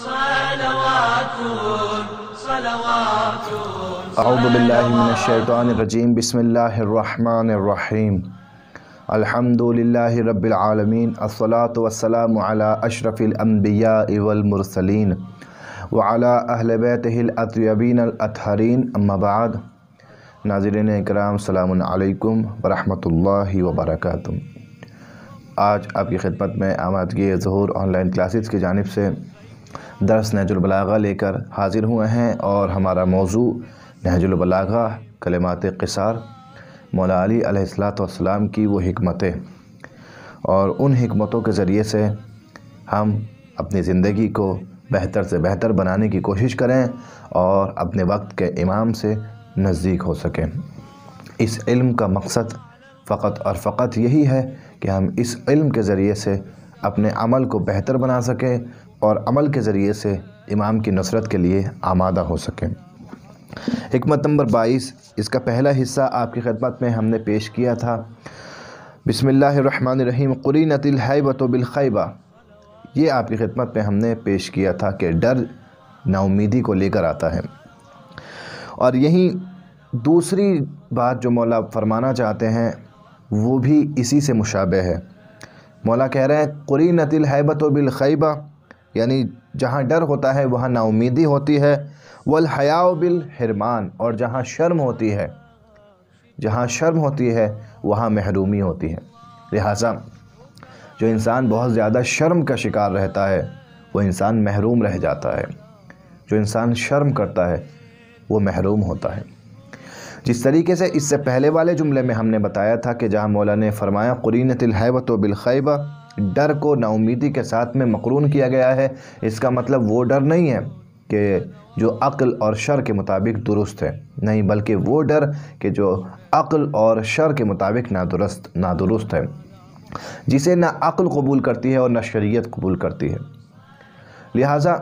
صلوات صلوات اعوذ باللہ من الشیطان الرجیم بسم اللہ الرحمن الرحیم الحمد للہ رب العالمین الصلاة والسلام علی اشرف الانبیاء والمرسلین وعلی اہل بیتہ الاطیبین الاطہرین اما بعد۔ ناظرین اکرام السلام علیکم ورحمۃ اللہ وبرکاتہ۔ آج آپ کی خدمت میں آمادگی ظہور آن لائن کلاسز کی جانب سے درس نہج البلاغہ لے کر حاضر ہوئے ہیں، اور ہمارا موضوع نہج البلاغہ کلمات قصار، مولا علی علیہ السلام کی وہ حکمتیں، اور ان حکمتوں کے ذریعے سے ہم اپنی زندگی کو بہتر سے بہتر بنانے کی کوشش کریں اور اپنے وقت کے امام سے نزدیک ہو سکیں۔ اس علم کا مقصد فقط اور فقط یہی ہے کہ ہم اس علم کے ذریعے سے اپنے عمل کو بہتر بنا سکیں اور عمل کے ذریعے سے امام کی نصرت کے لیے آمادہ ہو سکیں۔ حکمت نمبر 22، اس کا پہلا حصہ آپ کی خدمت میں ہم نے پیش کیا تھا۔ بسم اللہ الرحمن الرحیم، قرینت الہیبۃ بالخیبہ، یہ آپ کی خدمت میں ہم نے پیش کیا تھا کہ ڈر نا امیدی کو لے کر آتا ہے، اور یہی دوسری بات جو مولا فرمانا چاہتے ہیں وہ بھی اسی سے مشابہ ہے۔ مولا کہہ رہے ہیں قرینت الہیبۃ بالخیبہ، یعنی جہاں ڈر ہوتا ہے وہاں نا امیدی ہوتی ہے، والحیاء بالحرمان، اور جہاں شرم ہوتی ہے وہاں محرومی ہوتی ہے۔ لہٰذا جو انسان بہت زیادہ شرم کا شکار رہتا ہے وہ انسان محروم رہ جاتا ہے، جو انسان شرم کرتا ہے وہ محروم ہوتا ہے۔ جس طریقے سے اس سے پہلے والے جملے میں ہم نے بتایا تھا کہ جہاں مولا نے فرمایا قرینت الہیبۃ بالخیبہ، ڈر کو نا امیدی کے ساتھ میں مقرون کیا گیا ہے، اس کا مطلب وہ ڈر نہیں ہے کہ جو عقل اور شر کے مطابق درست ہے، نہیں، بلکہ وہ ڈر کہ جو عقل اور شر کے مطابق نادرست ہے، جسے نہ عقل قبول کرتی ہے اور نہ شریعت قبول کرتی ہے۔ لہٰذا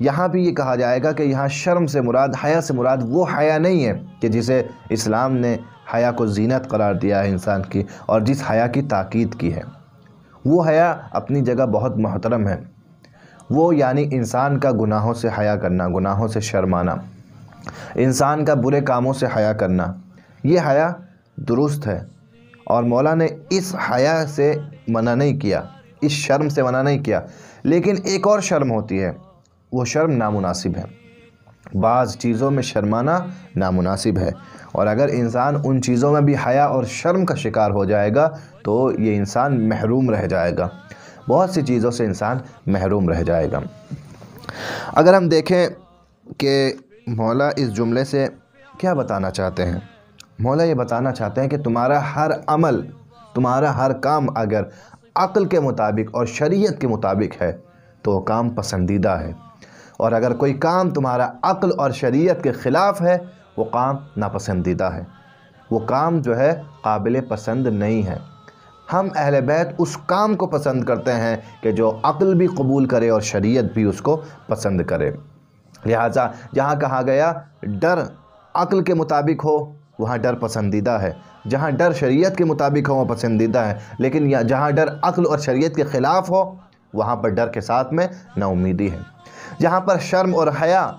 یہاں بھی یہ کہا جائے گا کہ یہاں شرم سے مراد، حیا سے مراد وہ حیا نہیں ہے کہ جسے اسلام نے حیا کو زینت قرار دیا ہے انسان کی، اور جس حیا کی تاکید کی ہے۔ وہ حیا اپنی جگہ بہت محترم ہے، وہ یعنی انسان کا گناہوں سے حیا کرنا، گناہوں سے شرمانا، انسان کا برے کاموں سے حیا کرنا، یہ حیا درست ہے، اور مولا نے اس حیا سے منع نہیں کیا، اس شرم سے منع نہیں کیا۔ لیکن ایک اور شرم ہوتی ہے، وہ شرم نامناسب ہے۔ بعض چیزوں میں شرمانا نامناسب ہے، اور اگر انسان ان چیزوں میں بھی حیا اور شرم کا شکار ہو جائے گا تو یہ انسان محروم رہ جائے گا، بہت سی چیزوں سے انسان محروم رہ جائے گا۔ اگر ہم دیکھیں کہ مولا اس جملے سے کیا بتانا چاہتے ہیں، مولا یہ بتانا چاہتے ہیں کہ تمہارا ہر عمل، تمہارا ہر کام اگر عقل کے مطابق اور شریعت کے مطابق ہے تو وہ کام پسندیدہ ہے، اور اگر کوئی کام تمہارا عقل اور شریعت کے خلاف ہے وہ کام ناپسندیدہ ہے، وہ کام جو ہے قابل پسند نہیں ہے۔ ہم اہل بیت اس کام کو پسند کرتے ہیں کہ جو عقل بھی قبول کرے اور شریعت بھی اس کو پسند کرے۔ لہٰذا جہاں کہا گیا ڈر عقل کے مطابق ہو وہاں ڈر پسندیدہ ہے، جہاں ڈر شریعت کے مطابق ہو وہ پسندیدہ ہے، لیکن جہاں ڈر عقل اور شریعت کے خلاف ہو وہاں پر ڈر کے ساتھ میں نا امیدی ہے۔ جہاں پر شرم اور حیا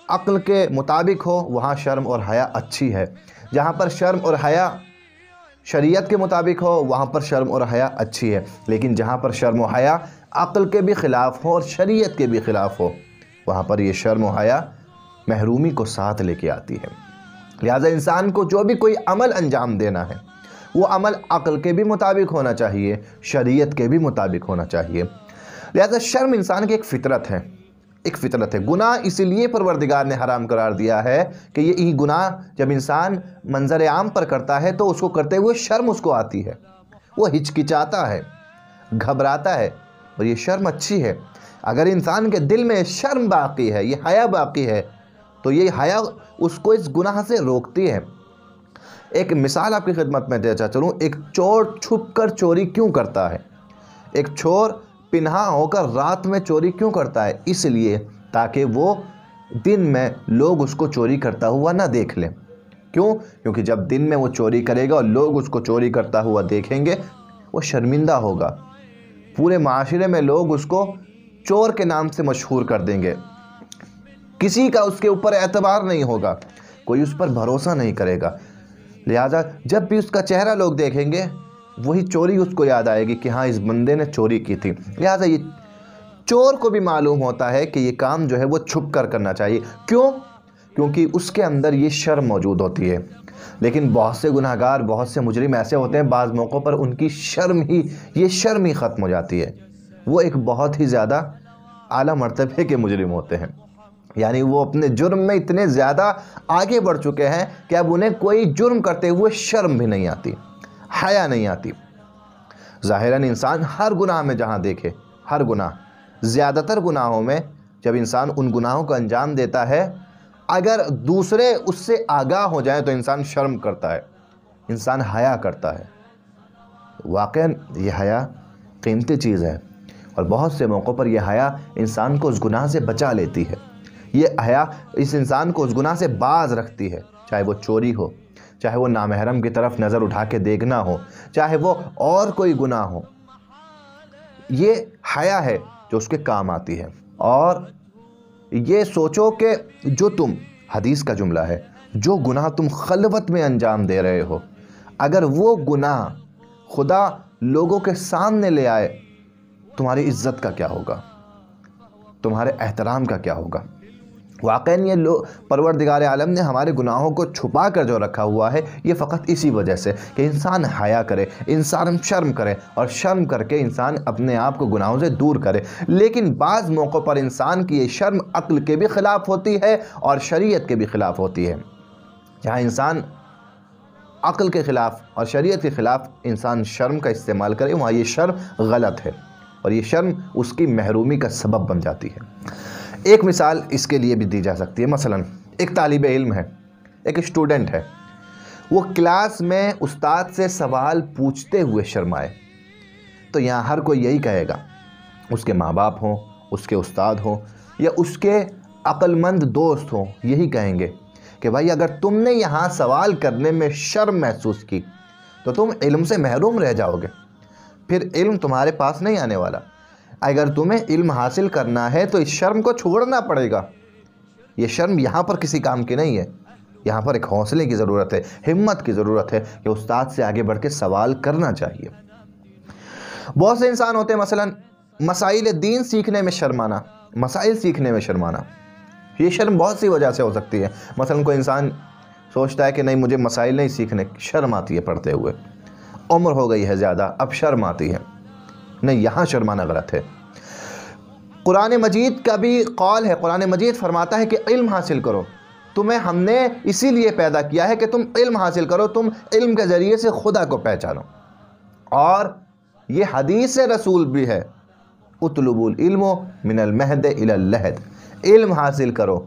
عقل کے مطابق ہو وہاں شرم اور حیا اچھی ہے، جہاں پر شرم اور حیا شریعت کے مطابق ہو وہاں پر شرم اور حیا اچھی ہے، لیکن جہاں پر شرم و حیا عقل کے بھی خلاف ہو اور شریعت کے بھی خلاف ہو وہاں پر یہ شرم و حیا محرومی کو ساتھ لے کے آتی ہے۔ لہٰذا انسان کو جو بھی کوئی عمل انجام دینا ہے وہ عمل عقل کے بھی مطابق ہونا چاہیے، شریعت کے بھی مطابق ہونا چاہیے۔ لہٰذا شرم انسان کی ایک فطرت ہے، ایک فطرت ہے۔ گناہ اسی لیے پروردگار نے حرام قرار دیا ہے کہ یہ گناہ جب انسان منظر عام پر کرتا ہے تو اس کو کرتے ہوئے شرم اس کو آتی ہے، وہ ہچکچاتا ہے، گھبراتا ہے، اور یہ شرم اچھی ہے۔ اگر انسان کے دل میں شرم باقی ہے، یہ حیا باقی ہے، تو یہ حیا اس کو اس گناہ سے روکتی ہے۔ ایک مثال آپ کی خدمت میں دیتا چلوں، ایک چور چھپ کر چوری کیوں کرتا ہے؟ ایک چور پنہا ہو کر رات میں چوری کیوں کرتا ہے؟ اس لیے تاکہ وہ دن میں لوگ اس کو چوری کرتا ہوا نہ دیکھ لیں۔ کیوں؟ کیونکہ جب دن میں وہ چوری کرے گا اور لوگ اس کو چوری کرتا ہوا دیکھیں گے وہ شرمندہ ہوگا، پورے معاشرے میں لوگ اس کو چور کے نام سے مشہور کر دیں گے، کسی کا اس کے اوپر اعتبار نہیں ہوگا، کوئی اس پر بھروسہ نہیں کرے گا۔ لہٰذا جب بھی اس کا چہرہ لوگ دیکھیں گے وہی چوری اس کو یاد آئے گی کہ ہاں اس بندے نے چوری کی تھی۔ لہٰذا یہ چور کو بھی معلوم ہوتا ہے کہ یہ کام جو ہے وہ چھپ کر کرنا چاہیے۔ کیوں؟ کیونکہ اس کے اندر یہ شرم موجود ہوتی ہے۔ لیکن بہت سے گناہ گار، بہت سے مجرم ایسے ہوتے ہیں بعض موقعوں پر ان کی شرم ہی ختم ہو جاتی ہے، وہ ایک بہت ہی زیادہ اعلیٰ مرتبے کے مجرم ہوتے ہیں، یعنی وہ اپنے جرم میں اتنے زیادہ آگے بڑھ چکے ہیں کہ اب انہیں کوئی جرم کرتے ہوئے شرم بھی نہیں آتی، حیا نہیں آتی۔ ظاہراً انسان ہر گناہ میں جہاں دیکھے، ہر گناہ، زیادہ تر گناہوں میں جب انسان ان گناہوں کو انجام دیتا ہے، اگر دوسرے اس سے آگاہ ہو جائیں تو انسان شرم کرتا ہے، انسان حیا کرتا ہے۔ واقعاً یہ حیا قیمتی چیز ہے، اور بہت سے موقعوں پر یہ حیا انسان کو اس گناہ سے بچا لیتی ہے۔ یہ حیا اس انسان کو اس گناہ سے باز رکھتی ہے، چاہے وہ چوری ہو، چاہے وہ نامحرم کی طرف نظر اٹھا کے دیکھنا ہو، چاہے وہ اور کوئی گناہ ہو۔ یہ حیا ہے جو اس کے کام آتی ہے۔ اور یہ سوچو کہ جو تم، حدیث کا جملہ ہے، جو گناہ تم خلوت میں انجام دے رہے ہو، اگر وہ گناہ خدا لوگوں کے سامنے لے آئے، تمہاری عزت کا کیا ہوگا، تمہارے احترام کا کیا ہوگا۔ واقعاً یہ پروردگار عالم نے ہمارے گناہوں کو چھپا کر جو رکھا ہوا ہے، یہ فقط اسی وجہ سے کہ انسان حیا کرے، انسان شرم کرے، اور شرم کر کے انسان اپنے آپ کو گناہوں سے دور کرے۔ لیکن بعض موقعوں پر انسان کی یہ شرم عقل کے بھی خلاف ہوتی ہے اور شریعت کے بھی خلاف ہوتی ہے۔ جہاں انسان عقل کے خلاف اور شریعت کے خلاف انسان شرم کا استعمال کرے، وہاں یہ شرم غلط ہے، اور یہ شرم اس کی محرومی کا سبب بن جاتی ہے۔ ایک مثال اس کے لیے بھی دی جا سکتی ہے۔ مثلا ایک طالب علم ہے، ایک اسٹوڈنٹ ہے، وہ کلاس میں استاد سے سوال پوچھتے ہوئے شرمائے، تو یہاں ہر کوئی یہی کہے گا، اس کے ماں باپ ہوں، اس کے استاد ہوں، یا اس کے عقل مند دوست ہوں، یہی کہیں گے کہ بھائی اگر تم نے یہاں سوال کرنے میں شرم محسوس کی تو تم علم سے محروم رہ جاؤ گے، پھر علم تمہارے پاس نہیں آنے والا۔ اگر تمہیں علم حاصل کرنا ہے تو اس شرم کو چھوڑنا پڑے گا۔ یہ شرم یہاں پر کسی کام کی نہیں ہے، یہاں پر ایک حوصلے کی ضرورت ہے، ہمت کی ضرورت ہے کہ استاد سے آگے بڑھ کے سوال کرنا چاہیے۔ بہت سے انسان ہوتے ہیں مثلا مسائل دین سیکھنے میں شرمانا، مسائل سیکھنے میں شرمانا، یہ شرم بہت سی وجہ سے ہو سکتی ہے۔ مثلا کوئی انسان سوچتا ہے کہ نہیں مجھے مسائل نہیں سیکھنے، شرم آتی ہے پڑھتے ہوئے، عمر ہو گئی ہے زیادہ، اب شرم آتی ہے۔ نہیں، یہاں شرمانا غلط ہے۔ قرآن مجید کا بھی قول ہے، قرآن مجید فرماتا ہے کہ علم حاصل کرو، تمہیں ہم نے اسی لیے پیدا کیا ہے کہ تم علم حاصل کرو، تم علم کے ذریعے سے خدا کو پہچانو۔ اور یہ حدیث رسول بھی ہے، اطلبوا العلم من المہد الی اللحد، علم حاصل کرو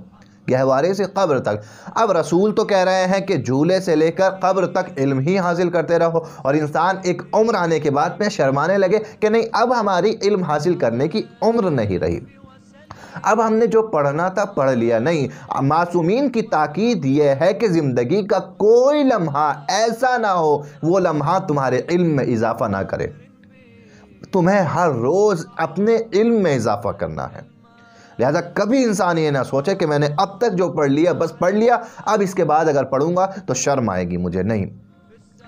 گہوارے سے قبر تک۔ اب رسول تو کہہ رہے ہیں کہ جھولے سے لے کر قبر تک علم ہی حاصل کرتے رہو، اور انسان ایک عمر آنے کے بعد میں شرمانے لگے کہ نہیں اب ہماری علم حاصل کرنے کی عمر نہیں رہی، اب ہم نے جو پڑھنا تھا پڑھ لیا۔ نہیں، معصومین کی تاکید یہ ہے کہ زندگی کا کوئی لمحہ ایسا نہ ہو وہ لمحہ تمہارے علم میں اضافہ نہ کرے، تمہیں ہر روز اپنے علم میں اضافہ کرنا ہے۔ لہذا کبھی انسان یہ نہ سوچے کہ میں نے اب تک جو پڑھ لیا بس پڑھ لیا، اب اس کے بعد اگر پڑھوں گا تو شرم آئے گی مجھے۔ نہیں،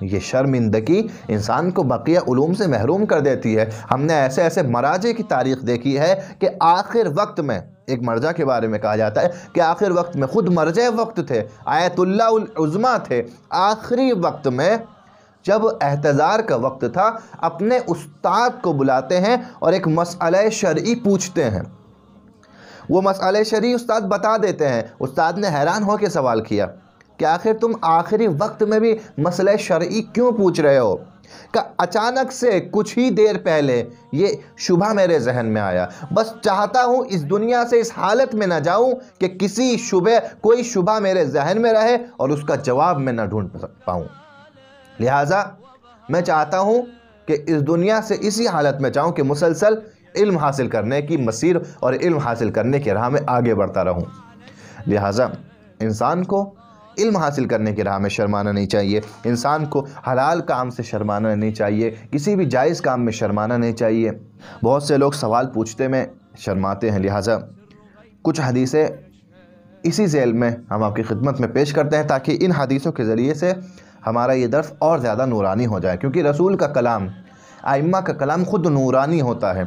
یہ شرمندگی انسان کو بقیہ علوم سے محروم کر دیتی ہے۔ ہم نے ایسے ایسے مراجع کی تاریخ دیکھی ہے کہ آخر وقت میں، ایک مرجع کے بارے میں کہا جاتا ہے کہ آخر وقت میں، خود مرجع وقت تھے، آیت اللہ العظمیٰ تھے، آخری وقت میں جب احتضار کا وقت تھا اپنے استاد کو بلاتے ہیں اور ایک مسئلہ شرعی پوچھتے ہیں۔ وہ مسئلہ شرعی استاد بتا دیتے ہیں۔ استاد نے حیران ہو کے سوال کیا کہ آخر تم آخری وقت میں بھی مسئلہ شرعی کیوں پوچھ رہے ہو؟ کہ اچانک سے کچھ ہی دیر پہلے یہ شبہ میرے ذہن میں آیا، بس چاہتا ہوں اس دنیا سے اس حالت میں نہ جاؤں کہ کوئی شبہ میرے ذہن میں رہے اور اس کا جواب میں نہ ڈھونڈ پاؤں۔ لہٰذا میں چاہتا ہوں کہ اس دنیا سے اسی حالت میں جاؤں کہ مسلسل علم حاصل کرنے کی مسیر اور علم حاصل کرنے کی راہ میں آگے بڑھتا رہوں۔ لہٰذا انسان کو علم حاصل کرنے کی راہ میں شرمانا نہیں چاہیے، انسان کو حلال کام سے شرمانا نہیں چاہیے، کسی بھی جائز کام میں شرمانا نہیں چاہیے۔ بہت سے لوگ سوال پوچھتے میں شرماتے ہیں، لہٰذا کچھ حدیثیں اسی ذیل میں ہم آپ کی خدمت میں پیش کرتے ہیں تاکہ ان حدیثوں کے ذریعے سے ہمارا یہ درس اور زیادہ نورانی ہو جائے، کیونکہ رسول کا کلام، ائمہ کا کلام خود نورانی ہوتا ہے،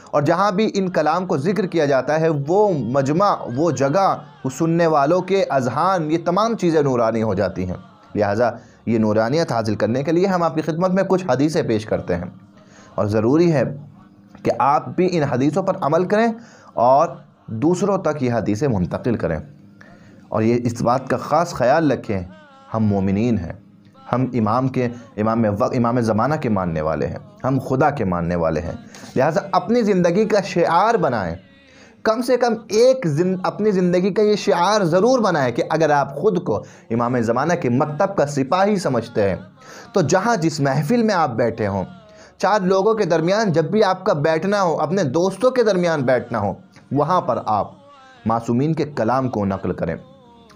اور جہاں بھی ان کلام کو ذکر کیا جاتا ہے وہ مجمع، وہ جگہ، وہ سننے والوں کے اذہان، یہ تمام چیزیں نورانی ہو جاتی ہیں۔ لہٰذا یہ نورانیت حاصل کرنے کے لیے ہم آپ کی خدمت میں کچھ حدیثیں پیش کرتے ہیں، اور ضروری ہے کہ آپ بھی ان حدیثوں پر عمل کریں اور دوسروں تک یہ حدیثیں منتقل کریں، اور یہ اس بات کا خاص خیال رکھیں ہم مومنین ہیں، ہم امام زمانہ کے ماننے والے ہیں، ہم خدا کے ماننے والے ہیں، لہٰذا اپنی زندگی کا شعار بنائیں، کم سے کم اپنی زندگی کا یہ شعار ضرور بنائیں کہ اگر آپ خود کو امام زمانہ کے مکتب کا سپاہی سمجھتے ہیں تو جہاں جس محفل میں آپ بیٹھے ہوں، 4 لوگوں کے درمیان جب بھی آپ کا بیٹھنا ہو، اپنے دوستوں کے درمیان بیٹھنا ہو، وہاں پر آپ معصومین کے کلام کو نقل کریں،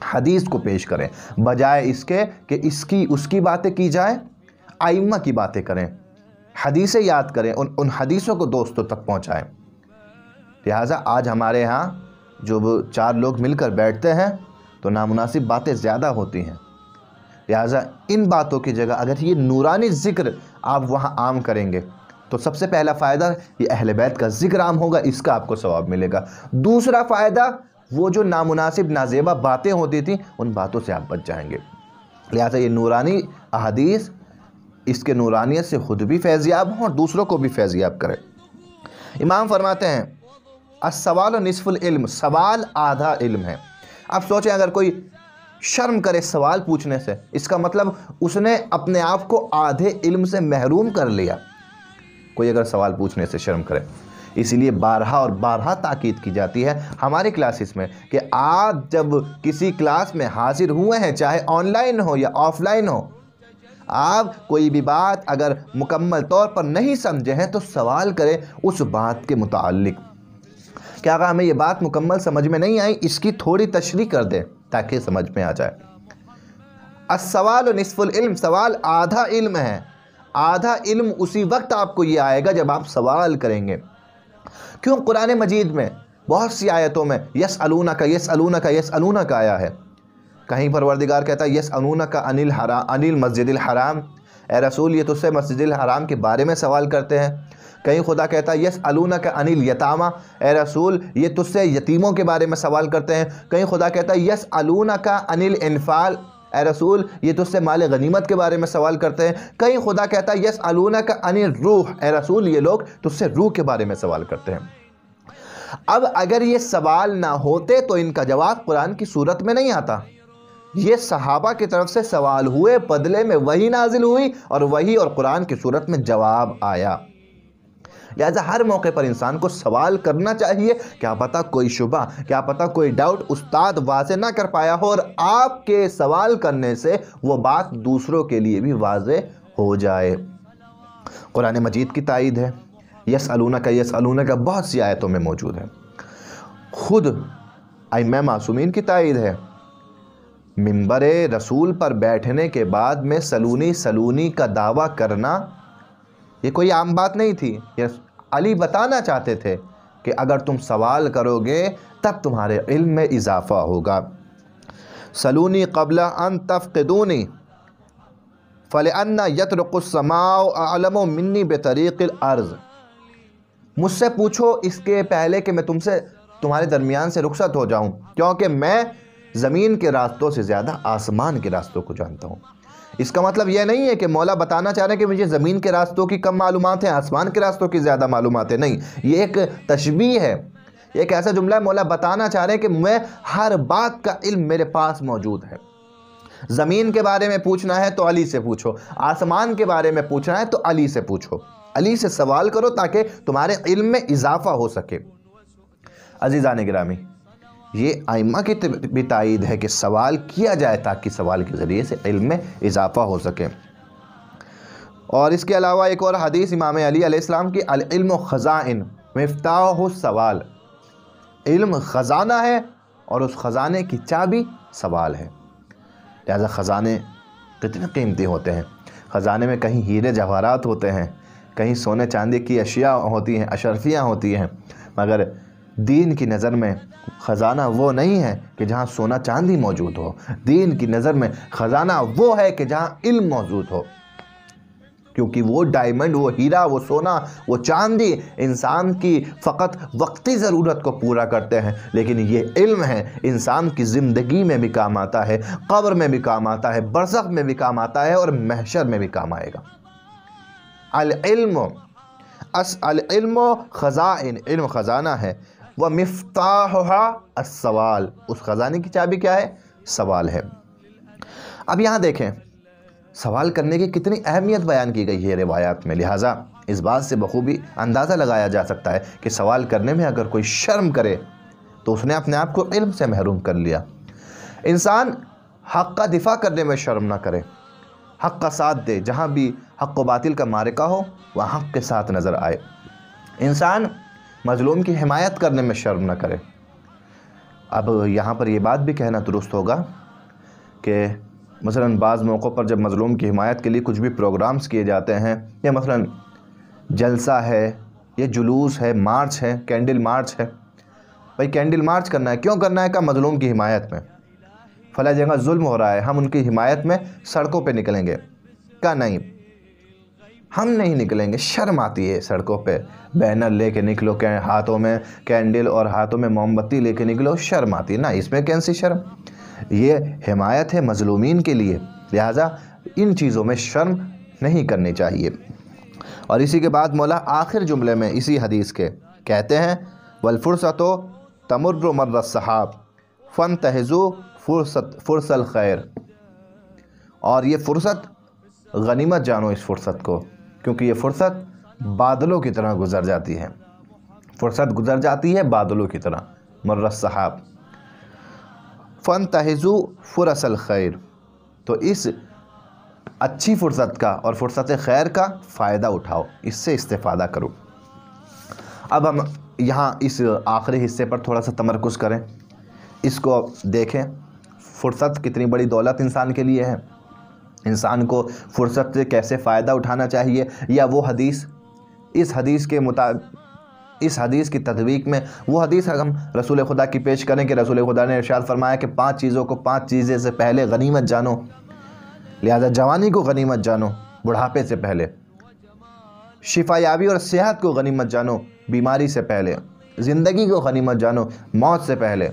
حدیث کو پیش کریں، بجائے اس کے کہ اس کی باتیں کی جائیں، ائمہ کی باتیں کریں، حدیثیں یاد کریں، ان حدیثوں کو دوستوں تک پہنچائیں۔ لہٰذا آج ہمارے ہاں جو 4 لوگ مل کر بیٹھتے ہیں تو نامناسب باتیں زیادہ ہوتی ہیں، لہٰذا ان باتوں کی جگہ اگر یہ نورانی ذکر آپ وہاں عام کریں گے تو سب سے پہلا فائدہ یہ اہل بیت کا ذکر عام ہوگا، اس کا آپ کو ثواب ملے گا۔ دوسرا فائدہ، وہ جو نامناسب نازیبہ باتیں ہوتی تھیں ان باتوں سے آپ بچ جائیں گے۔ لہٰذا یہ نورانی احادیث، اس کے نورانیت سے خود بھی فیضیاب ہوں اور دوسروں کو بھی فیضیاب کریں۔ امام فرماتے ہیں السوال نصف العلم، سوال آدھا علم ہے۔ اب سوچیں اگر کوئی شرم کرے سوال پوچھنے سے، اس کا مطلب اس نے اپنے آپ کو آدھے علم سے محروم کر لیا۔ کوئی اگر سوال پوچھنے سے شرم کرے، اسی لیے بارہا اور بارہا تاکید کی جاتی ہے ہماری کلاسز میں کہ آپ جب کسی کلاس میں حاضر ہوئے ہیں، چاہے آن لائن ہو یا آف لائن ہو، آپ کوئی بھی بات اگر مکمل طور پر نہیں سمجھے ہیں تو سوال کریں اس بات کے متعلق کہ اگر ہمیں یہ بات مکمل سمجھ میں نہیں آئی، اس کی تھوڑی تشریح کر دیں تاکہ سمجھ میں آ جائے۔ السوال نصف العلم، سوال آدھا علم ہے۔ آدھا علم اسی وقت آپ کو یہ آئے گا جب آپ سوال کریں گے۔ کیوں؟ قرآن مجید میں بہت سی آیتوں میں یسألونک یسألونک یسألونک آیا ہے۔ کہیں پروردگار کہتا ہے یسألونک عن المسجد الحرام، اے رسول یہ تجھ سے مسجد الحرام کے بارے میں سوال کرتے ہیں۔ کہیں خدا کہتا ہے یسألونک عن الیتامی، اے رسول یہ تجھ سے یتیموں کے بارے میں سوال کرتے ہیں۔ کہیں خدا کہتا ہے یسألونک عن الانفال، اے رسول یہ تجھ سے مال غنیمت کے بارے میں سوال کرتے ہیں۔ کہیں خدا کہتا ہے یسألونک عن الروح، اے رسول یہ لوگ تجھ سے روح کے بارے میں سوال کرتے ہیں۔ اب اگر یہ سوال نہ ہوتے تو ان کا جواب قرآن کی صورت میں نہیں آتا۔ یہ صحابہ کی طرف سے سوال ہوئے، بدلے میں وحی نازل ہوئی اور وحی اور قرآن کی صورت میں جواب آیا۔ لہذا ہر موقع پر انسان کو سوال کرنا چاہیے، کیا پتہ کوئی شبہ، کیا پتہ کوئی ڈاؤٹ استاد واضح نہ کر پایا ہو، اور آپ کے سوال کرنے سے وہ بات دوسروں کے لیے بھی واضح ہو جائے۔ قرآن مجید کی تائید ہے، یسألونک یسألونک بہت سی آیتوں میں موجود ہے۔ خود ائمہ معصومین کی تائید ہے۔ منبر رسول پر بیٹھنے کے بعد میں سلونی کا دعویٰ کرنا یہ کوئی عام بات نہیں تھی۔ علی بتانا چاہتے تھے کہ اگر تم سوال کرو گے تب تمہارے علم میں اضافہ ہوگا۔ سلونی قبل ان تفقدونی فلأن یطرق السماء اعلم منی بطریق الارض، مجھ سے پوچھو اس کے پہلے کہ میں تمہارے درمیان سے رخصت ہو جاؤں، کیونکہ میں زمین کے راستوں سے زیادہ آسمان کے راستوں کو جانتا ہوں۔ اس کا مطلب یہ نہیں ہے کہ مولا بتانا چاہ رہے ہیں کہ مجھے زمین کے راستوں کی کم معلومات ہیں، آسمان کے راستوں کی زیادہ معلومات ہیں، نہیں، یہ ایک تشبیہ ہے، یہ ایک ایسا جملہ ہے۔ مولا بتانا چاہ رہے ہیں کہ میں ہر بات کا علم میرے پاس موجود ہے۔ زمین کے بارے میں پوچھنا ہے تو علی سے پوچھو، آسمان کے بارے میں پوچھنا ہے تو علی سے پوچھو، علی سے سوال کرو تاکہ تمہارے علم میں اضافہ ہو سکے۔ عزیزان گرامی، یہ ائمہ کی بھی تائید ہے کہ سوال کیا جائے تاکہ سوال کے ذریعے سے علم میں اضافہ ہو سکے۔ اور اس کے علاوہ ایک اور حدیث امام علی علیہ السلام کی، العلم خزائن مفتاح السوال، علم خزانہ ہے اور اس خزانے کی چابی سوال ہے۔ لہذا خزانے کتنے قیمتی ہوتے ہیں، خزانے میں کہیں ہیرے جواہرات ہوتے ہیں، کہیں سونے چاندی کی اشیاء ہوتی ہیں، اشرفیاں ہوتی ہیں، مگر دین کی نظر میں خزانہ وہ نہیں ہے کہ جہاں سونا چاندی موجود ہو، دین کی نظر میں خزانہ وہ ہے کہ جہاں علم موجود ہو، کیونکہ وہ ڈائمنڈ، وہ ہیرا، وہ سونا، وہ چاندی انسان کی فقط وقتی ضرورت کو پورا کرتے ہیں، لیکن یہ علم ہے انسان کی زندگی میں بھی کام آتا ہے، قبر میں بھی کام آتا ہے، برزخ میں بھی کام آتا ہے، اور محشر میں بھی کام آئے گا۔ العلم خزائن، علم خزانہ ہے، وَمِفْتَاحُهَا السوال، اس خزانے کی چابی کیا ہے؟ سوال ہے۔ اب یہاں دیکھیں سوال کرنے کی کتنی اہمیت بیان کی گئی ہے روایات میں، لہٰذا اس بات سے بخوبی اندازہ لگایا جا سکتا ہے کہ سوال کرنے میں اگر کوئی شرم کرے تو اس نے اپنے آپ کو علم سے محروم کر لیا۔ انسان حق کا دفاع کرنے میں شرم نہ کرے، حق کا ساتھ دے، جہاں بھی حق و باطل کا معرکہ ہو وہاں حق کے ساتھ نظر آئے۔ انسان مظلوم کی حمایت کرنے میں شرم نہ کرے۔ اب یہاں پر یہ بات بھی کہنا درست ہوگا کہ مثلاً بعض موقعوں پر جب مظلوم کی حمایت کے لیے کچھ بھی پروگرامز کیے جاتے ہیں، یا مثلاً جلسہ ہے، یا جلوس ہے، مارچ ہے، کینڈل مارچ ہے، بھائی کینڈل مارچ کرنا ہے، کیوں کرنا ہے؟ کہ مظلوم کی حمایت میں، فلاں جگہ ظلم ہو رہا ہے، ہم ان کی حمایت میں سڑکوں پہ نکلیں گے۔ کہ نہیں، ہم نہیں نکلیں گے، شرم آتی ہے سڑکوں پہ بینر لے کے نکلو، کہ ہاتھوں میں کینڈل اور ہاتھوں میں موم بتی لے کے نکلو، شرم آتی ہے نا، اس میں کون سی شرم؟ یہ حمایت ہے مظلومین کے لیے، لہٰذا ان چیزوں میں شرم نہیں کرنی چاہیے۔ اور اسی کے بعد مولا آخر جملے میں اسی حدیث کے کہتے ہیں وَالْفُرْصَةُ تَمُرُّ مَرَّ السَّحَابِ فَانْتَهِزُوا فُرْصَ الْخَيْرِ، اور یہ فرصت غنیمت جانو اس فرصت کو، کیونکہ یہ فرصت بادلوں کی طرح گزر جاتی ہے، فرصت گزر جاتی ہے بادلوں کی طرح، مَرَّ السَّحَابِ فَانْتَهِزُوا فُرَصَ الْخَيْرِ، تو اس اچھی فرصت کا اور فرصت خیر کا فائدہ اٹھاؤ، اس سے استفادہ کرو۔ اب ہم یہاں اس آخری حصے پر تھوڑا سا تمرکز کریں، اس کو دیکھیں، فرصت کتنی بڑی دولت انسان کے لیے ہے، انسان کو فرصت سے کیسے فائدہ اٹھانا چاہیے، یا وہ حدیث، اس حدیث کے مطابق، اس حدیث کی تطبیق میں وہ حدیث ہم رسول خدا کی پیش کریں کہ رسول خدا نے ارشاد فرمایا کہ 5 چیزوں کو 5 چیزیں سے پہلے غنیمت جانو، لہذا جوانی کو غنیمت جانو بڑھاپے سے پہلے، شفا یابی اور صحت کو غنیمت جانو بیماری سے پہلے، زندگی کو غنیمت جانو موت سے پہلے،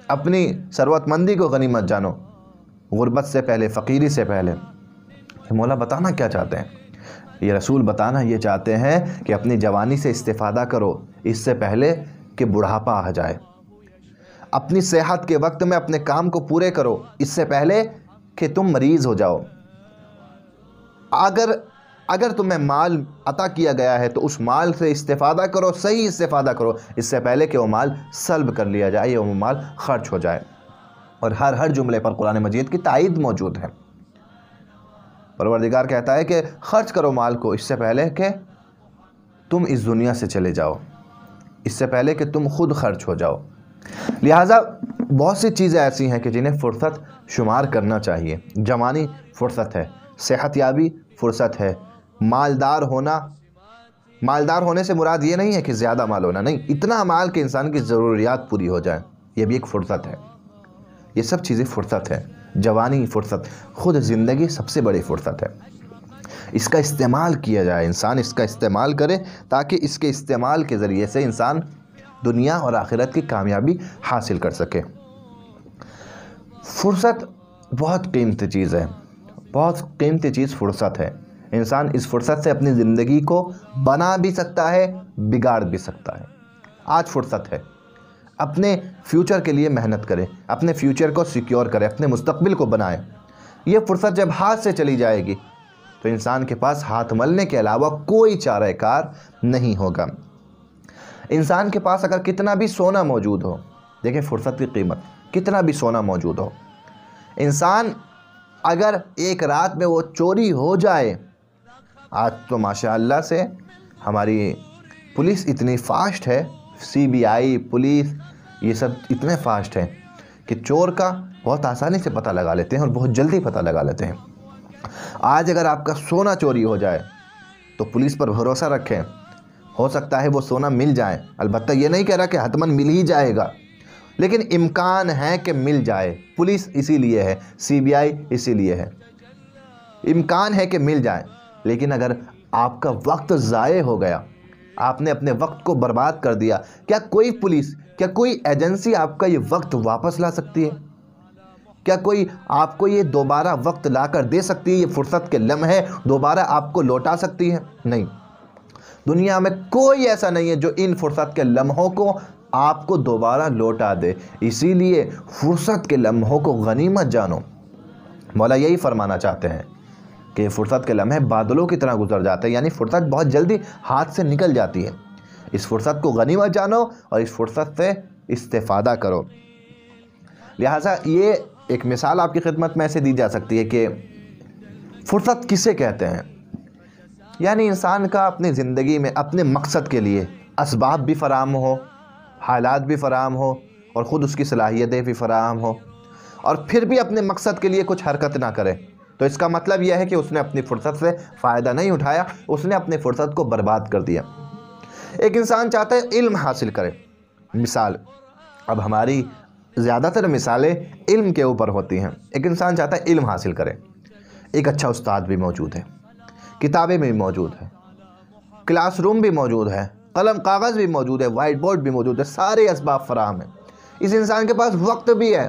اپنی ثروت مندی کو غنیمت جانو غربت سے پہلے، فقیری سے پہلے۔ مولا بتانا کیا چاہتے ہیں؟ یہ رسول بتانا یہ چاہتے ہیں کہ اپنی جوانی سے استفادہ کرو اس سے پہلے کہ بڑھاپا آ جائے، اپنی صحت کے وقت میں اپنے کام کو پورے کرو اس سے پہلے کہ تم مریض ہو جاؤ، اگر تمہیں مال عطا کیا گیا ہے تو اس مال سے استفادہ کرو، صحیح استفادہ کرو اس سے پہلے کہ وہ مال سلب کر لیا جائے یا وہ مال خرچ ہو جائے۔ اور ہر جملے پر قرآن مجید کی تائید موجود ہے۔ پروردگار کہتا ہے کہ خرچ کرو مال کو اس سے پہلے کہ تم اس دنیا سے چلے جاؤ، اس سے پہلے کہ تم خود خرچ ہو جاؤ۔ لہٰذا بہت سی چیزیں ایسی ہیں کہ جنہیں فرصت شمار کرنا چاہیے۔ جوانی فرصت ہے، صحت یابی فرصت ہے، مالدار ہونے سے مراد یہ نہیں ہے کہ زیادہ مال ہونا، نہیں، اتنا مال کہ انسان کی ضروریات پوری ہو جائیں، یہ بھی ایک فرصت ہے۔ یہ سب چیزیں فرصت ہے۔ جوانی فرصت، خود زندگی سب سے بڑی فرصت ہے، اس کا استعمال کیا جائے، انسان اس کا استعمال کرے تاکہ اس کے استعمال کے ذریعے سے انسان دنیا اور آخرت کی کامیابی حاصل کر سکے۔ فرصت بہت قیمتی چیز ہے، بہت قیمتی چیز فرصت ہے۔ انسان اس فرصت سے اپنی زندگی کو بنا بھی سکتا ہے، بگاڑ بھی سکتا ہے۔ آج فرصت ہے، اپنے فیوچر کے لیے محنت کرے، اپنے فیوچر کو سیکیور کرے، اپنے مستقبل کو بنائے۔ یہ فرصت جب ہاتھ سے چلی جائے گی تو انسان کے پاس ہاتھ ملنے کے علاوہ کوئی چارہ کار نہیں ہوگا۔ انسان کے پاس اگر کتنا بھی سونا موجود ہو، دیکھیں فرصت کی قیمت، کتنا بھی سونا موجود ہو، انسان اگر ایک رات میں وہ چوری ہو جائے، آج تو ماشاءاللہ سے ہماری پولیس اتنی فاسٹ ہے، CBI پولیس یہ سب اتنے فاسٹ ہیں کہ چور کا بہت آسانی سے پتہ لگا لیتے ہیں اور بہت جلدی پتہ لگا لیتے ہیں۔ آج اگر آپ کا سونا چوری ہو جائے تو پولیس پر بھروسہ رکھیں، ہو سکتا ہے وہ سونا مل جائے، البتہ یہ نہیں کہہ رہا کہ حتماً مل ہی جائے گا، لیکن امکان ہے کہ مل جائے۔ پولیس اسی لیے ہے، CBI اسی لیے ہے، امکان ہے کہ مل جائے۔ لیکن اگر آپ کا وقت ضائع ہو گیا، آپ نے اپنے وقت کو برباد کر دیا، کیا کوئی پولیس، کیا کوئی ایجنسی آپ کا یہ وقت واپس لا سکتی ہے؟ کیا کوئی آپ کو یہ دوبارہ وقت لا کر دے سکتی ہے؟ یہ فرصت کے لمحے دوبارہ آپ کو لوٹا سکتی ہے؟ نہیں، دنیا میں کوئی ایسا نہیں ہے جو ان فرصت کے لمحوں کو آپ کو دوبارہ لوٹا دے۔ اسی لیے فرصت کے لمحوں کو غنیمت جانو۔ مولا یہی فرمانا چاہتے ہیں کہ فرصت کے لمحے بادلوں کی طرح گزر جاتے ہیں، یعنی فرصت بہت جلدی ہاتھ سے نکل جاتی ہے۔ اس فرصت کو غنیمت جانو اور اس فرصت سے استفادہ کرو۔ لہٰذا یہ ایک مثال آپ کی خدمت میں ایسے دی جا سکتی ہے کہ فرصت کسے کہتے ہیں؟ یعنی انسان کا اپنی زندگی میں اپنے مقصد کے لیے اسباب بھی فراہم ہو، حالات بھی فراہم ہو، اور خود اس کی صلاحیتیں بھی فراہم ہو، اور پھر بھی اپنے مقصد کے لیے کچھ حرکت نہ کرے، تو اس کا مطلب یہ ہے کہ اس نے اپنی فرصت سے فائدہ نہیں اٹھایا، اس نے اپنی فرصت کو برباد کر دیا۔ ایک انسان چاہتا ہے علم حاصل کرے، مثال، اب ہماری زیادہ تر مثالیں علم کے اوپر ہوتی ہیں۔ ایک انسان چاہتا ہے علم حاصل کرے، ایک اچھا استاد بھی موجود ہے، کتابیں بھی موجود ہیں، کلاس روم بھی موجود ہے، قلم کاغذ بھی موجود ہے، وائٹ بورڈ بھی موجود ہے، سارے اسباب فراہم ہیں۔ اس انسان کے پاس وقت بھی ہے،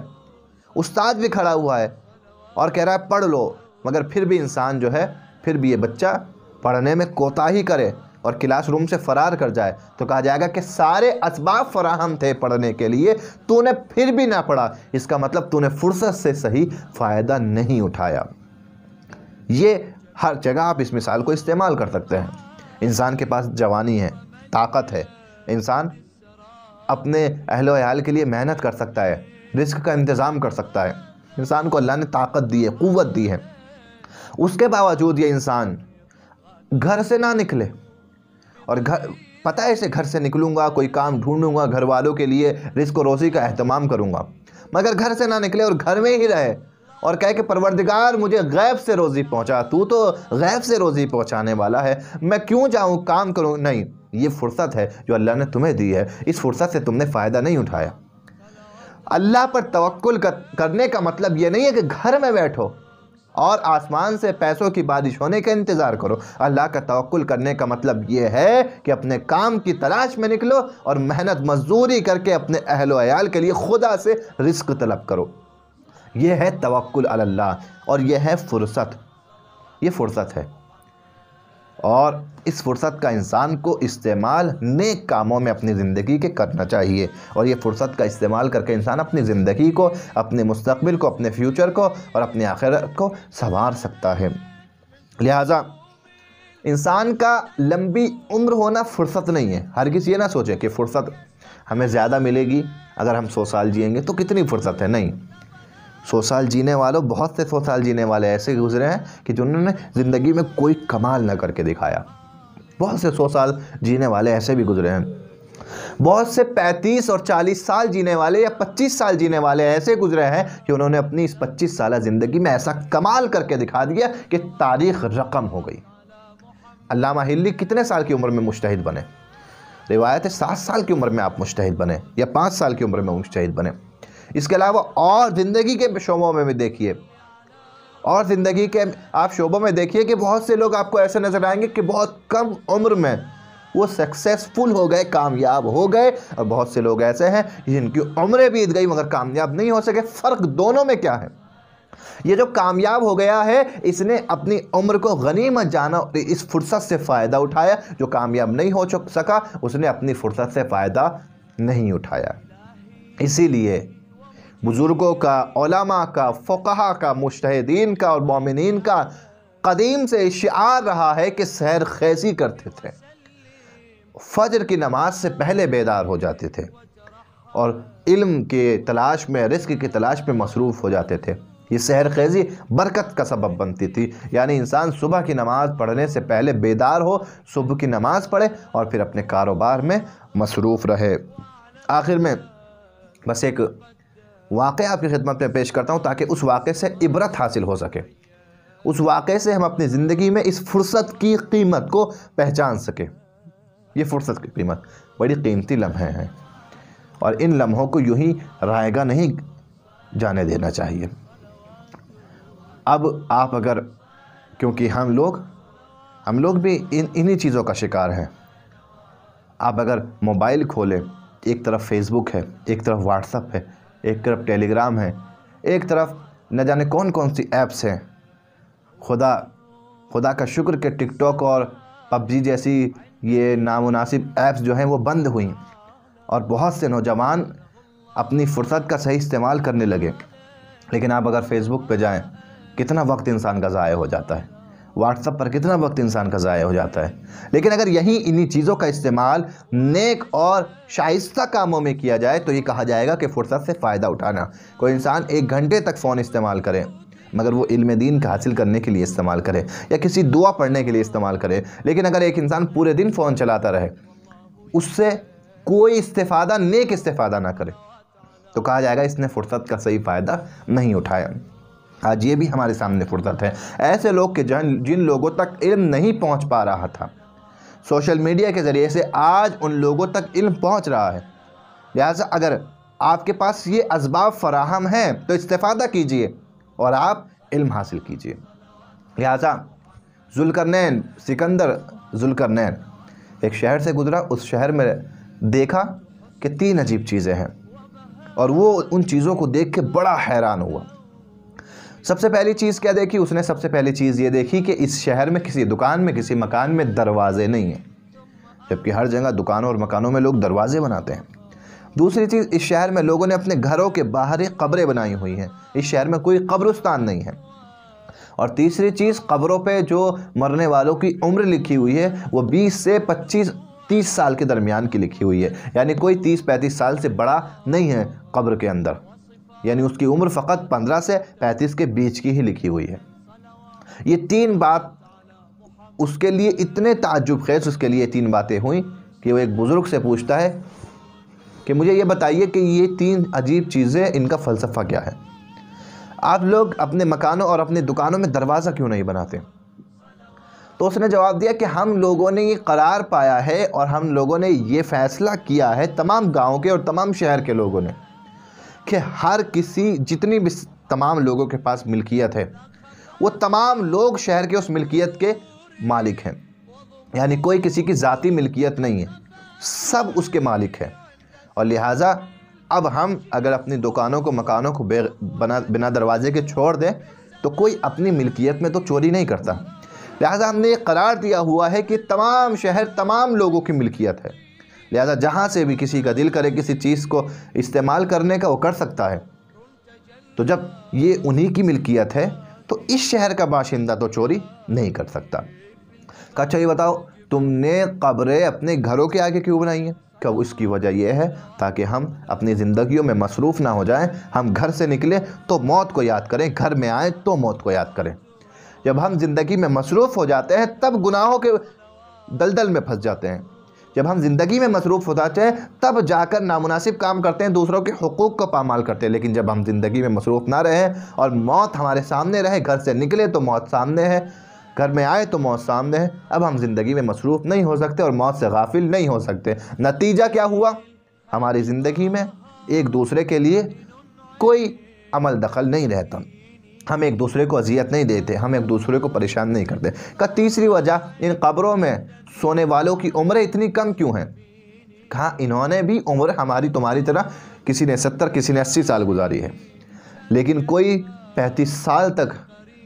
استاد بھی کھڑا ہوا ہے اور کہہ رہا ہے پڑھ لو، مگر پھر بھی انسان جو ہے، پھر بھی یہ بچہ پڑھنے میں کوتاہی کرے اور کلاس روم سے فرار کر جائے، تو کہا جائے گا کہ سارے اسباب فراہم تھے پڑھنے کے لیے، تو نے پھر بھی نہ پڑھا، اس کا مطلب تو نے فرصت سے صحیح فائدہ نہیں اٹھایا۔ یہ ہر جگہ آپ اس مثال کو استعمال کر سکتے ہیں۔ انسان کے پاس جوانی ہے، طاقت ہے، انسان اپنے اہل و عیال کے لیے محنت کر سکتا ہے، رزق کا انتظام کر سکتا ہے، انسان کو اللہ نے طاقت دی ہے، قوت دی ہے، اس کے باوجود یہ انسان گھر سے نہ نکلے، اور پتہ ہے اسے گھر سے نکلوں گا، کوئی کام ڈھونڈوں گا، گھر والوں کے لیے رزق و روزی کا اہتمام کروں گا، مگر گھر سے نہ نکلے اور گھر میں ہی رہے اور کہے کہ پروردگار مجھے غیب سے روزی پہنچا، تو غیب سے روزی پہنچانے والا ہے، میں کیوں جاؤں کام کروں؟ نہیں، یہ فرصت ہے جو اللہ نے تمہیں دی ہے، اس فرصت سے تم نے فائدہ نہیں اٹھایا۔ اللہ پر توکل کرنے کا مطلب یہ نہیں ہے کہ گھر میں بیٹھو اور آسمان سے پیسوں کی بارش ہونے کا انتظار کرو۔ اللہ کا توکل کرنے کا مطلب یہ ہے کہ اپنے کام کی تلاش میں نکلو اور محنت مزدوری کر کے اپنے اہل و عیال کے لیے خدا سے رزق طلب کرو۔ یہ ہے توکل علی اللہ، اور یہ ہے فرصت، یہ فرصت ہے، اور اس فرصت کا انسان کو استعمال نیک کاموں میں اپنی زندگی کے کرنا چاہیے، اور یہ فرصت کا استعمال کر کے انسان اپنی زندگی کو، اپنے مستقبل کو، اپنے فیوچر کو اور اپنے آخرت کو سنوار سکتا ہے۔ لہٰذا انسان کا لمبی عمر ہونا فرصت نہیں ہے۔ ہرگز یہ نہ سوچے کہ فرصت ہمیں زیادہ ملے گی اگر ہم 100 سال جئیں گے تو کتنی فرصت ہے، نہیں۔ 100 سال جینے والوں، بہت سے 100 سال جینے والے ایسے گزرے ہیں کہ جنہوں نے زندگی میں کوئی کمال نہ کر کے دکھایا، بہت سے 100 سال جینے والے ایسے بھی گزرے ہیں، بہت سے 35 اور 40 سال جینے والے یا 25 سال جینے والے ایسے گزرے ہیں کہ انہوں نے اپنی اس 25 سالہ زندگی میں ایسا کمال کر کے دکھا دیا کہ تاریخ رقم ہو گئی۔ علامہ ہلی کتنے سال کی عمر میں مجتہد بنے؟ روایت ہے 7 سال کی عمر میں آپ مجتہد بنے، یا 5 سال کی عمر میں مجتہد بنے۔ اس کے علاوہ اور زندگی کے شعبوں میں بھی دیکھیے، اور زندگی کے آپ شعبوں میں دیکھیے کہ بہت سے لوگ آپ کو ایسے نظر آئیں گے کہ بہت کم عمر میں وہ سکسیسفل ہو گئے، کامیاب ہو گئے، اور بہت سے لوگ ایسے ہیں جن کی عمریں بیت گئی مگر کامیاب نہیں ہو سکے۔ فرق دونوں میں کیا ہے؟ یہ جو کامیاب ہو گیا ہے اس نے اپنی عمر کو غنیمت جانا، اس فرصت سے فائدہ اٹھایا۔ جو کامیاب نہیں ہو سکا اس نے اپنی فرصت سے فائدہ نہیں اٹھایا۔ اسی لیے بزرگوں کا، علماء کا، فقہا کا، مجتہدین کا اور مومنین کا قدیم سے شعار رہا ہے کہ سحر خیزی کرتے تھے، فجر کی نماز سے پہلے بیدار ہو جاتے تھے اور علم کے تلاش میں، رزق کی تلاش میں مصروف ہو جاتے تھے۔ یہ سحر خیزی برکت کا سبب بنتی تھی، یعنی انسان صبح کی نماز پڑھنے سے پہلے بیدار ہو، صبح کی نماز پڑھے اور پھر اپنے کاروبار میں مصروف رہے۔ آخر میں بس ایک واقعہ آپ کی خدمت میں پیش کرتا ہوں تاکہ اس واقعے سے عبرت حاصل ہو سکے، اس واقعے سے ہم اپنی زندگی میں اس فرصت کی قیمت کو پہچان سکیں۔ یہ فرصت کی قیمت، بڑی قیمتی لمحے ہیں، اور ان لمحوں کو یوں ہی رائے گاہ نہیں جانے دینا چاہیے۔ اب آپ اگر، کیونکہ ہم لوگ بھی انہی چیزوں کا شکار ہیں، آپ اگر موبائل کھولیں، ایک طرف فیس بک ہے، ایک طرف واٹس اپ ہے، ایک طرف ٹیلی گرام ہے، ایک طرف نہ جانے کون کون سی ایپس ہیں۔ خدا کا شکر کہ ٹک ٹاک اور پب جی جیسی یہ نامناسب ایپس جو ہیں وہ بند ہوئیں، اور بہت سے نوجوان اپنی فرصت کا صحیح استعمال کرنے لگے۔ لیکن آپ اگر فیس بک پہ جائیں، کتنا وقت انسان کا ضائع ہو جاتا ہے، واٹس اپ پر کتنا وقت انسان کا ضائع ہو جاتا ہے۔ لیکن اگر انہی چیزوں کا استعمال نیک اور شائستہ کاموں میں کیا جائے تو یہ کہا جائے گا کہ فرصت سے فائدہ اٹھانا۔ کوئی انسان 1 گھنٹے تک فون استعمال کرے، مگر وہ علم دین کا حاصل کرنے کے لیے استعمال کرے یا کسی دعا پڑھنے کے لیے استعمال کرے، لیکن اگر ایک انسان پورے دن فون چلاتا رہے، اس سے کوئی استفادہ، نیک استفادہ نہ کرے، تو کہا جائے گا اس نے فرصت کا صحیح فائدہ نہیں اٹھایا۔ آج یہ بھی ہمارے سامنے فرصت ہے، ایسے لوگ کہ جن لوگوں تک علم نہیں پہنچ پا رہا تھا، سوشل میڈیا کے ذریعے سے آج ان لوگوں تک علم پہنچ رہا ہے۔ لہٰذا اگر آپ کے پاس یہ اسباب فراہم ہیں تو استفادہ کیجئے اور آپ علم حاصل کیجئے۔ لہٰذا سکندر ذوالقرنین ایک شہر سے گزرا، اس شہر میں دیکھا کہ 3 عجیب چیزیں ہیں، اور وہ ان چیزوں کو دیکھ کے بڑا حیران ہوا۔ سب سے پہلی چیز کیا دیکھی اس نے؟ سب سے پہلی چیز یہ دیکھی کہ اس شہر میں کسی دکان میں، کسی مکان میں دروازے نہیں ہیں، جبکہ ہر جگہ دکانوں اور مکانوں میں لوگ دروازے بناتے ہیں۔ دوسری چیز، اس شہر میں لوگوں نے اپنے گھروں کے باہر قبریں بنائی ہوئی ہیں، اس شہر میں کوئی قبرستان نہیں ہے۔ اور تیسری چیز، قبروں پہ جو مرنے والوں کی عمر لکھی ہوئی ہے وہ 20 سے 25-30 سال کے درمیان کی لکھی ہوئی ہے، یعنی کوئی 30-35 سال سے بڑا نہیں ہے قبر کے اندر، یعنی اس کی عمر فقط 15 سے 35 کے بیچ کی ہی لکھی ہوئی ہے۔ یہ 3 بات اس کے لیے اتنے تعجب خیز، اس کے لیے 3 باتیں ہوئیں کہ وہ ایک بزرگ سے پوچھتا ہے کہ مجھے یہ بتائیے کہ یہ 3 عجیب چیزیں، ان کا فلسفہ کیا ہے؟ آپ لوگ اپنے مکانوں اور اپنے دکانوں میں دروازہ کیوں نہیں بناتے؟ تو اس نے جواب دیا کہ ہم لوگوں نے یہ قرار پایا ہے اور ہم لوگوں نے یہ فیصلہ کیا ہے، تمام گاؤں کے اور تمام شہر کے لوگوں نے، کہ جتنی بھی تمام لوگوں کے پاس ملکیت ہے، وہ تمام لوگ شہر کے اس ملکیت کے مالک ہیں، یعنی کوئی کسی کی ذاتی ملکیت نہیں ہے، سب اس کے مالک ہیں۔ اور لہٰذا اب ہم اگر اپنی دکانوں کو، مکانوں کو بنا دروازے کے چھوڑ دیں تو کوئی اپنی ملکیت میں تو چوری نہیں کرتا۔ لہٰذا ہم نے یہ قرار دیا ہوا ہے کہ تمام شہر تمام لوگوں کی ملکیت ہے، لہٰذا جہاں سے بھی کسی کا دل کرے کسی چیز کو استعمال کرنے کا وہ کر سکتا ہے۔ تو جب یہ انہی کی ملکیت ہے تو اس شہر کا باشندہ تو چوری نہیں کر سکتا۔ کہا اچھا یہ بتاؤ، تم نے قبریں اپنے گھروں کے آگے کیوں بنائی ہیں؟ کہ اس کی وجہ یہ ہے تاکہ ہم اپنی زندگیوں میں مصروف نہ ہو جائیں، ہم گھر سے نکلیں تو موت کو یاد کریں، گھر میں آئیں تو موت کو یاد کریں۔ جب ہم زندگی میں مصروف ہو جاتے ہیں تب گناہوں کے دلدل میں پھنس جاتے ہیں، جب ہم زندگی میں مصروف ہو جاتے ہیں تب جا کر نامناسب کام کرتے ہیں، دوسروں کے حقوق کو پامال کرتے ہیں۔ لیکن جب ہم زندگی میں مصروف نہ رہیں اور موت ہمارے سامنے رہے، گھر سے نکلے تو موت سامنے ہے، گھر میں آئے تو موت سامنے ہے، اب ہم زندگی میں مصروف نہیں ہو سکتے اور موت سے غافل نہیں ہو سکتے۔ نتیجہ کیا ہوا؟ ہماری زندگی میں ایک دوسرے کے لیے کوئی عمل دخل نہیں رہتا، ہم ایک دوسرے کو اذیت نہیں دیتے، ہم ایک دوسرے کو پریشان نہیں کرتے۔ کا تیسری وجہ، ان قبروں میں سونے والوں کی عمریں اتنی کم کیوں ہیں؟ کہا انہوں نے بھی عمر ہماری تمہاری طرح، کسی نے 70 کسی نے 80 سال گزاری ہے، لیکن کوئی 35 سال تک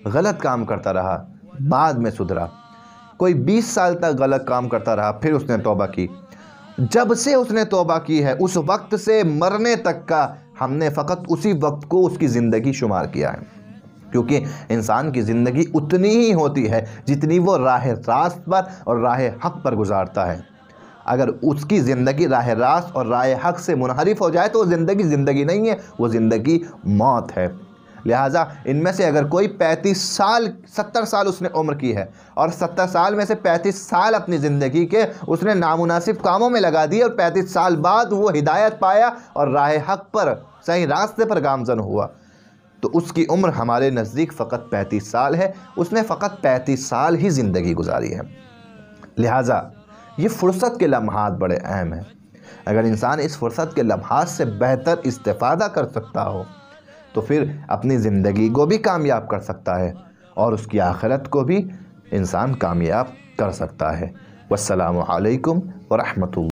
غلط کام کرتا رہا، بعد میں سدھرا، کوئی 20 سال تک غلط کام کرتا رہا، پھر اس نے توبہ کی۔ جب سے اس نے توبہ کی ہے اس وقت سے مرنے تک کا ہم نے فقط اسی وقت کو اس کی زندگی شمار کیا ہے، کیونکہ انسان کی زندگی اتنی ہی ہوتی ہے جتنی وہ راہ راست پر اور راہ حق پر گزارتا ہے۔ اگر اس کی زندگی راہ راست اور راہ حق سے منحرف ہو جائے تو وہ زندگی نہیں ہے، وہ زندگی موت ہے۔ لہٰذا ان میں سے اگر کوئی 70 سال اس نے عمر کی ہے اور 70 سال میں سے 35 سال اپنی زندگی کے اس نے نامناسب کاموں میں لگا دیے اور 35 سال بعد وہ ہدایت پایا اور راہ حق پر، صحیح راستے پر گامزن ہوا، تو اس کی عمر ہمارے نزدیک فقط 35 سال ہے، اس نے فقط 35 سال ہی زندگی گزاری ہے۔ لہٰذا یہ فرصت کے لمحات بڑے اہم ہیں۔ اگر انسان اس فرصت کے لمحات سے بہتر استفادہ کر سکتا ہو تو پھر اپنی زندگی کو بھی کامیاب کر سکتا ہے اور اس کی آخرت کو بھی انسان کامیاب کر سکتا ہے۔ والسلام علیکم ورحمۃ اللہ۔